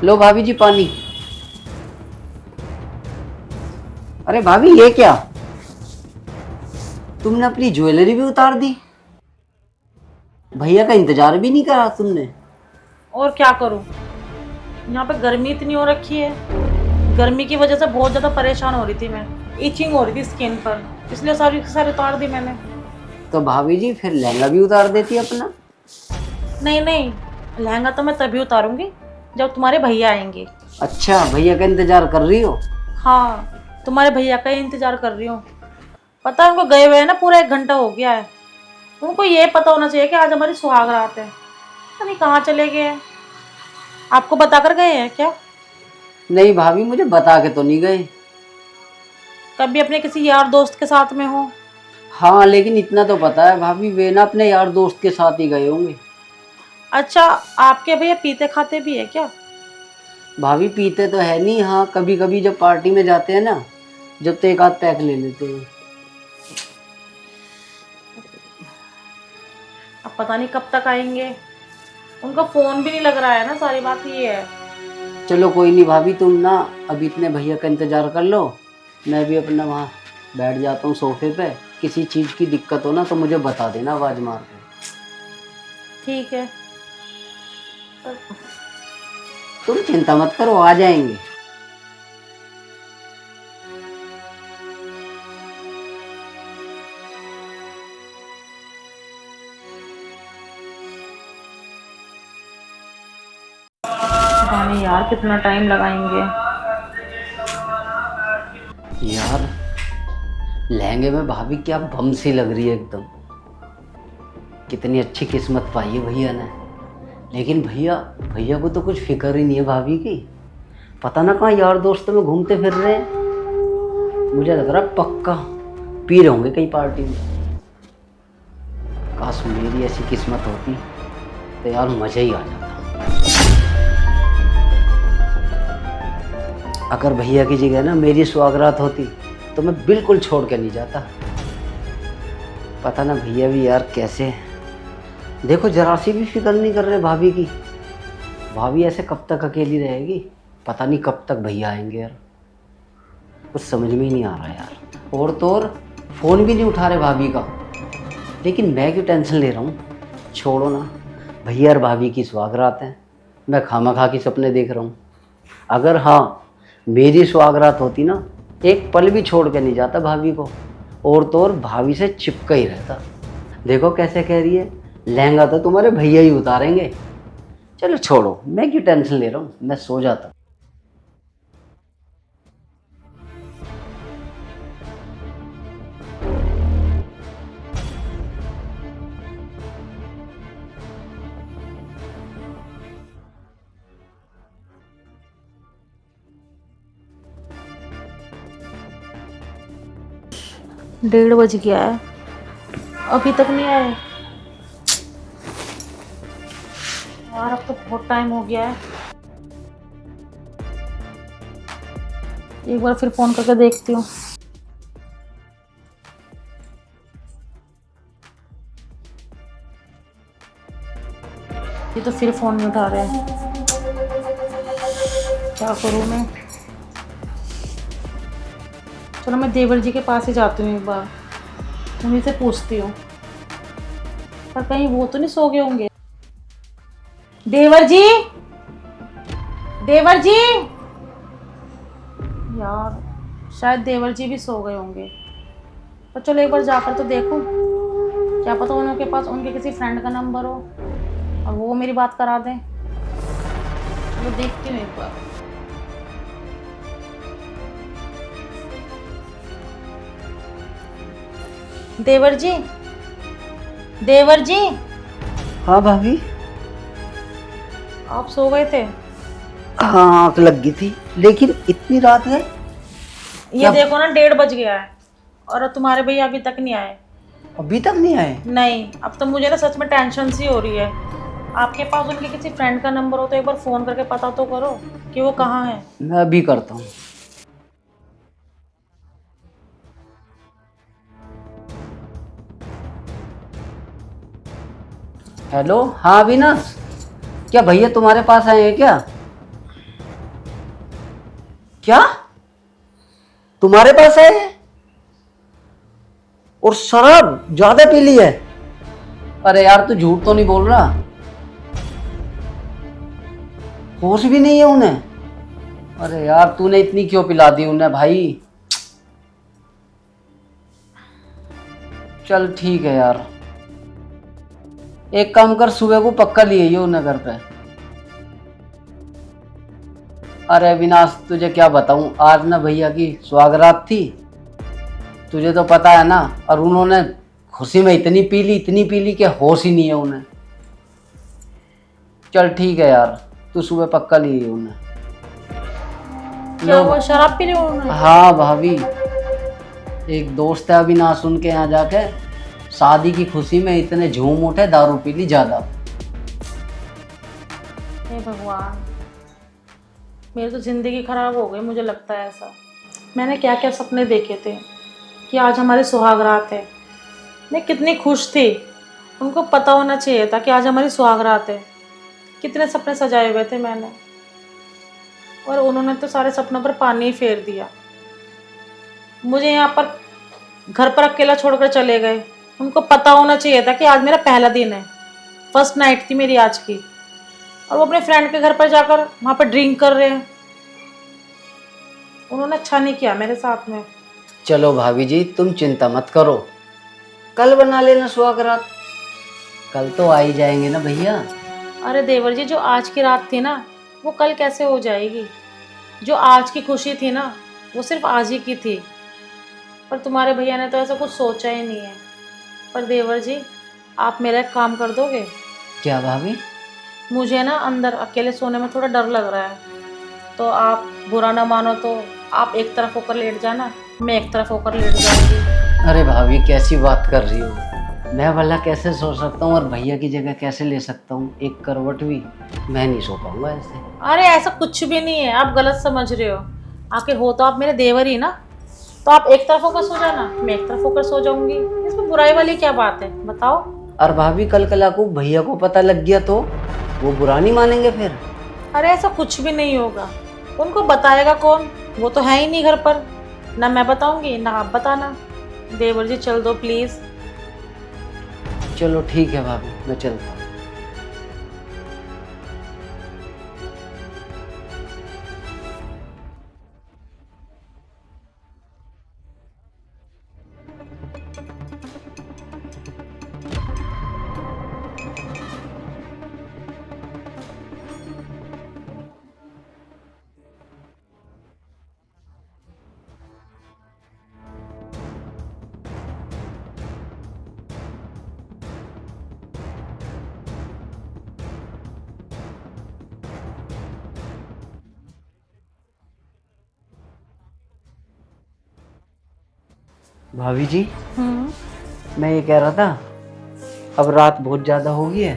लो भाभी जी पानी। अरे भाभी ये क्या, तुमने अपनी ज्वेलरी भी उतार दी, भैया का इंतजार भी नहीं करा तुमने। और क्या करूं, यहाँ पे गर्मी इतनी हो रखी है। गर्मी की वजह से बहुत ज़्यादा परेशान हो रही थी मैं। इचिंग हो रही थी स्किन पर, इसलिए सारी सारी उतार दी मैंने। तो भाभी जी फिर लहंगा भी उतार देती अपना। नहीं नहीं, लहंगा तो मैं तभी उतारूंगी जब तुम्हारे भैया आएंगे। अच्छा भैया का इंतजार कर रही हो। हाँ, तुम्हारे भैया का ही इंतजार कर रही हूँ। पता है उनको गए हुए हैं ना, पूरा 1 घंटा हो गया है। उनको ये पता होना चाहिए कि आज हमारी सुहाग रात है। पता नहीं कहाँ चले गए हैं। आपको बताकर गए हैं क्या? नहीं भाभी मुझे बता के तो नहीं गए। कभी अपने किसी यार दोस्त के साथ में हो? हाँ लेकिन इतना तो पता है भाभी, वे ना अपने यार दोस्त के साथ ही गए होंगे। अच्छा, आपके भैया पीते खाते भी है क्या? भाभी पीते तो है नहीं, हाँ कभी कभी जब पार्टी में जाते हैं ना, जब तो एक आध पैक ले लेते हैं। अब पता नहीं कब तक आएंगे। उनका फोन भी नहीं लग रहा है ना, सारी बात ये है। चलो कोई नहीं भाभी, तुम ना अभी इतने भैया का इंतजार कर लो, मैं भी अपना वहाँ बैठ जाता हूँ सोफे पे। किसी चीज़ की दिक्कत हो ना तो मुझे बता देना आवाज़ मार के। ठीक है। तुम चिंता मत करो, आ जाएंगे। पता नहीं यार कितना टाइम लगाएंगे। यार लहंगे में भाभी क्या बम सी लग रही है एकदम। कितनी अच्छी किस्मत पाई है भैया ने। लेकिन भैया भैया को तो कुछ फिक्र ही नहीं है भाभी की। पता ना कहाँ यार दोस्तों में घूमते फिर रहे हैं। मुझे लग रहा पक्का पी रहे होंगे कहीं पार्टी में। काश मेरी ऐसी किस्मत होती तो यार मजा ही आ जाता। अगर भैया की जगह ना मेरी सुहागरात होती तो मैं बिल्कुल छोड़ के नहीं जाता। पता ना भैया भी यार कैसे, देखो जरा सी भी फिक्र नहीं कर रहे भाभी की। भाभी ऐसे कब तक अकेली रहेगी, पता नहीं कब तक भैया आएंगे यार। कुछ समझ में ही नहीं आ रहा यार। और तो और फ़ोन भी नहीं उठा रहे भाभी का। लेकिन मैं क्यों टेंशन ले रहा हूँ, छोड़ो ना। भैया और भाभी की सुहागरात हैं, मैं खामा की सपने देख रहा हूँ। अगर हाँ मेरी सुहागरात होती ना, एक पल भी छोड़ के नहीं जाता भाभी को। और तो और भाभी से चिपका ही रहता। देखो कैसे कह रही है, लहंगा तो तुम्हारे भैया ही उतारेंगे। चलो छोड़ो, मैं क्यों टेंशन ले रहा हूँ, मैं सो जाता। डेढ़ बज गया है, अभी तक नहीं आए यार। अब तो बहुत टाइम हो गया है। एक बार फिर फोन करके देखती हूँ। ये तो फिर फोन नहीं उठा रहे हैं। क्या करूँ मैं? चलो मैं देवर जी के पास ही जाती हूँ, एक बार उन्हीं से पूछती हूँ। पर कहीं वो तो नहीं सो गए होंगे। देवर जी, देवर जी। यार शायद देवर जी भी सो गए होंगे। पर चलो एक बार जाकर तो देखूं, क्या पता उनके पास उनके किसी फ्रेंड का नंबर हो और वो मेरी बात करा दें। चलो देखती हूँ एक बार। देवर जी, देवर जी। हाँ भाभी। आप सो गए थे? हाँ आँख लग गई थी, लेकिन इतनी रात है। ये देखो ना, 1:30 बज गया है और तुम्हारे भैया अभी तक नहीं आए। अभी तक नहीं आए? नहीं, अब तो मुझे ना सच में टेंशन सी हो रही है। आपके पास उनके किसी फ्रेंड का नंबर हो तो एक बार फ़ोन करके पता तो करो कि वो कहाँ है। मैं अभी करता हूँ। हेलो, हाँ अविनाश, क्या भैया तुम्हारे पास आए हैं क्या? क्या तुम्हारे पास है? और शराब ज्यादा पी ली है? अरे यार तू झूठ तो नहीं बोल रहा? होश भी नहीं है उन्हें? अरे यार तूने इतनी क्यों पिला दी उन्हें भाई? चल ठीक है यार, एक काम कर, सुबह को पक्का लिए ही उन्हें घर पे। अरे अविनाश तुझे क्या बताऊं, आज ना भैया की सुहागरात थी, तुझे तो पता है ना, और उन्होंने खुशी में इतनी पी ली कि होश ही नहीं है उन्हें। चल ठीक है यार, तू सुबह पक्का लिए उन्हें। क्या हुआ, शराब पी रहे हो उन्होंने? हाँ भाभी, एक दोस्त है अविनाश, उनके यहाँ जाके शादी की खुशी में इतने झूम उठे, दारू पी ली ज्यादा। हे भगवान, मेरी तो जिंदगी खराब हो गई, मुझे लगता है ऐसा। मैंने क्या क्या सपने देखे थे कि आज हमारी सुहागरात है। मैं कितनी खुश थी, उनको पता होना चाहिए था कि आज हमारी सुहागरात है। कितने सपने सजाए हुए थे मैंने, और उन्होंने तो सारे सपनों पर पानी ही फेर दिया। मुझे यहाँ पर घर पर अकेला छोड़कर चले गए। उनको पता होना चाहिए था कि आज मेरा पहला दिन है, फर्स्ट नाइट थी मेरी आज की, और वो अपने फ्रेंड के घर पर जाकर वहाँ पर ड्रिंक कर रहे हैं। उन्होंने अच्छा नहीं किया मेरे साथ में। चलो भाभी जी तुम चिंता मत करो, कल बना लेना सुहागरात, कल तो आ ही जाएंगे ना भैया। अरे देवर जी, जो आज की रात थी ना वो कल कैसे हो जाएगी? जो आज की खुशी थी ना वो सिर्फ आज ही की थी, पर तुम्हारे भैया ने तो ऐसा कुछ सोचा ही नहीं है। पर देवर जी, आप मेरा एक काम कर दोगे? क्या भाभी? मुझे ना अंदर अकेले सोने में थोड़ा डर लग रहा है, तो आप बुरा ना मानो तो आप एक तरफ होकर लेट जाना, मैं एक तरफ होकर लेट जाऊंगी। अरे भाभी कैसी बात कर रही हो, मैं भला कैसे सो सकता हूँ और भैया की जगह कैसे ले सकता हूँ? एक करवट भी मैं नहीं सो पाऊंगा ऐसे। अरे ऐसा कुछ भी नहीं है, आप गलत समझ रहे हो। आखिर हो तो आप मेरे देवर ही ना, तो आप एक तरफ होकर सो जाना, मैं एक तरफ होकर सो जाऊंगी। इसमें बुराई वाली क्या बात है, बताओ? और भाभी कल कला को भैया को पता लग गया तो वो बुरा नहीं मानेंगे फिर? अरे ऐसा कुछ भी नहीं होगा, उनको बताएगा कौन? वो तो है ही नहीं घर पर, ना मैं बताऊंगी ना आप बताना। देवर जी चल दो प्लीज। चलो ठीक है भाभी, मैं चलता हूँ। भाभी जी मैं ये कह रहा था, अब रात बहुत ज़्यादा हो गई है,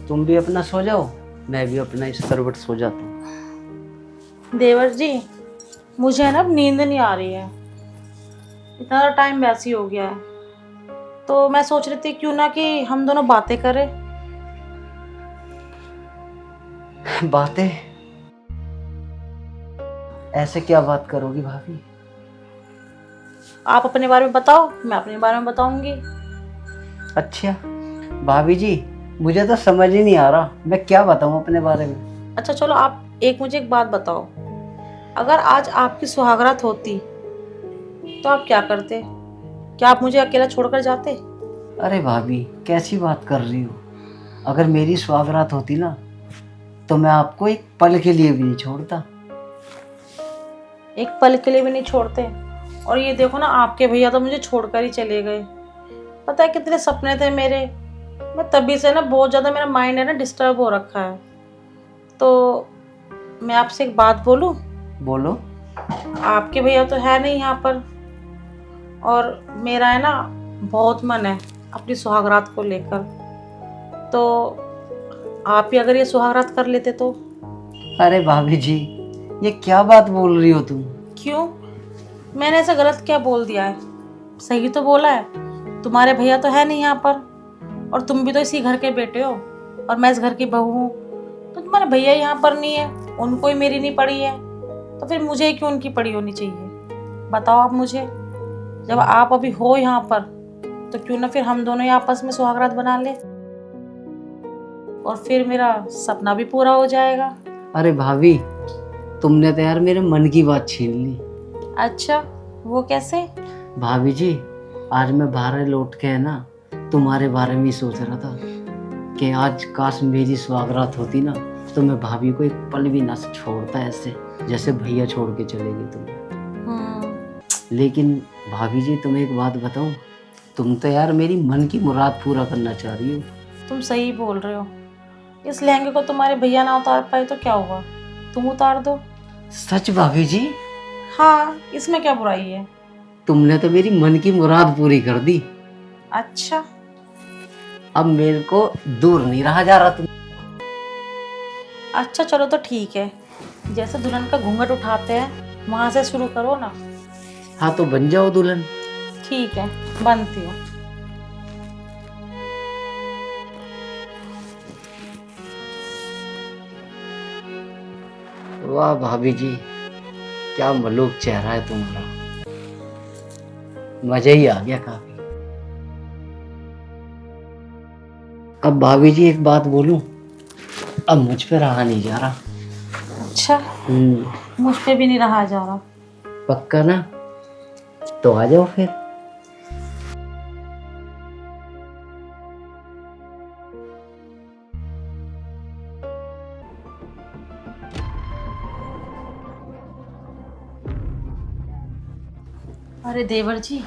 तुम भी अपना सो जाओ, मैं भी अपना इस करवट सो जाता हूँ। देवर जी, मुझे ना अब नींद नहीं आ रही है, इतना टाइम वैसे ही हो गया है, तो मैं सोच रही थी क्यों ना कि हम दोनों बातें करें। बातें? ऐसे क्या बात करोगी भाभी? आप अपने बारे में बताओ, मैं अपने बारे में बताऊंगी। अच्छा भाभी जी, मुझे तो समझ ही नहीं आ रहा मैं क्या बताऊँ अपने बारे में। अच्छा चलो, आप मुझे एक बात बताओ, अगर आज आपकी सुहागरात होती तो आप क्या करते? क्या आप मुझे अकेला छोड़कर जाते? अरे भाभी कैसी बात कर रही हो, अगर मेरी सुहागरात होती ना तो मैं आपको एक पल के लिए भी नहीं छोड़ता। एक पल के लिए भी नहीं छोड़ते? और ये देखो ना, आपके भैया तो मुझे छोड़कर ही चले गए। पता है कितने सपने थे मेरे, मैं तभी से ना बहुत ज़्यादा मेरा माइंड है ना डिस्टर्ब हो रखा है। तो मैं आपसे एक बात बोलूं? बोलो। आपके भैया तो है नहीं यहाँ पर, और मेरा है ना बहुत मन है अपनी सुहागरात को लेकर, तो आप ही अगर ये सुहागरात कर लेते तो? अरे भाभी जी ये क्या बात बोल रही हो तुम? क्यों, मैंने ऐसा गलत क्या बोल दिया है? सही तो बोला है। तुम्हारे भैया तो है नहीं यहाँ पर, और तुम भी तो इसी घर के बेटे हो, और मैं इस घर की बहू हूँ, तो तुम्हारे भैया यहाँ पर नहीं है, उनको ही मेरी नहीं पड़ी है, तो फिर मुझे क्यों उनकी पड़ी होनी चाहिए? बताओ आप मुझे। जब आप अभी हो यहाँ पर तो क्यों ना फिर हम दोनों ही आपस में सुहागरात बना ले, और फिर मेरा सपना भी पूरा हो जाएगा। अरे भाभी, तुमने तो यार मेरे मन की बात छीन ली। अच्छा, वो कैसे? भाभी जी, आज मैं बाहर लौट के है ना तुम्हारे बारे में ही सोच रहा था कि आज काश मेरी सुहागरात होती ना, तो मैं भाभी को एक पल भी ना छोड़ता, ऐसे जैसे भैया छोड़ के चले गए तुम्हें। लेकिन भाभी जी, तुम्हें एक बात बताऊं, तुम तो यार मेरी मन की मुराद पूरा करना चाह रही हो। तुम सही बोल रहे हो। इस लहंगे को तुम्हारे भैया ना उतार पाए तो क्या हुआ, तुम उतार दो। सच भाभी जी? हाँ, इसमें क्या बुराई है? तुमने तो मेरी मन की मुराद पूरी कर दी। अच्छा, अब मेरे को दूर नहीं रहा जा रहा तुम। अच्छा चलो तो ठीक है, जैसे दुल्हन का घूंघट उठाते हैं वहां से शुरू करो ना। हाँ तो बन जाओ दुल्हन। ठीक है, बनती हूँ। वाह भाभी जी, क्या मलूक चेहरा है तुम्हारा, मजा ही आ गया काफी। अब भाभी जी एक बात बोलूं, अब मुझ पे रहा नहीं जा रहा। अच्छा, मुझ पे भी नहीं रहा जा रहा। पक्का ना? तो आ जाओ फिर। अरे देवर जी,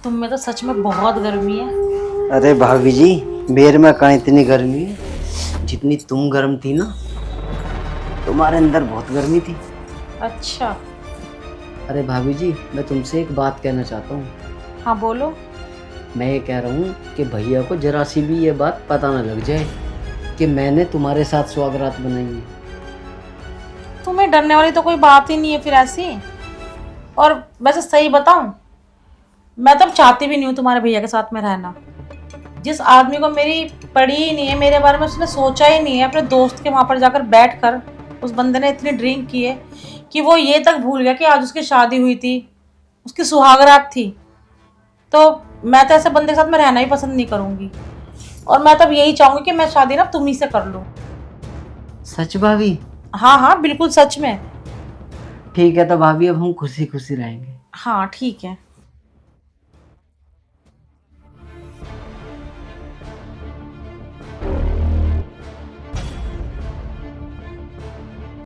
तुम में तो सच में बहुत गर्मी है। अरे भाभी जी, मेरे में कहाँ इतनी गर्मी है, जितनी तुम गर्म थी ना, तुम्हारे अंदर बहुत गर्मी थी। अच्छा। अरे भाभी जी, मैं तुमसे एक बात कहना चाहता हूँ। हाँ बोलो। मैं ये कह रहा हूँ कि भैया को जरा सी भी ये बात पता ना लग जाए कि मैंने तुम्हारे साथ सुहागरात बनाई है। तुम्हें डरने वाली तो कोई बात ही नहीं है फिर ऐसी। और वैसे सही बताऊं, मैं तब चाहती भी नहीं हूँ तुम्हारे भैया के साथ में रहना। जिस आदमी को मेरी पड़ी ही नहीं है, मेरे बारे में उसने सोचा ही नहीं है, अपने दोस्त के वहाँ पर जाकर बैठ कर उस बंदे ने इतनी ड्रिंक की है कि वो ये तक भूल गया कि आज उसकी शादी हुई थी, उसकी सुहागरात थी। तो मैं तो ऐसे बंदे के साथ में रहना ही पसंद नहीं करूँगी, और मैं तब यही चाहूँगी कि मैं शादी ना तुम ही से कर लूँ। सच भाभी? हाँ हाँ, बिल्कुल सच में। ठीक है, तो भाभी अब हम खुशी खुशी रहेंगे। हाँ ठीक है।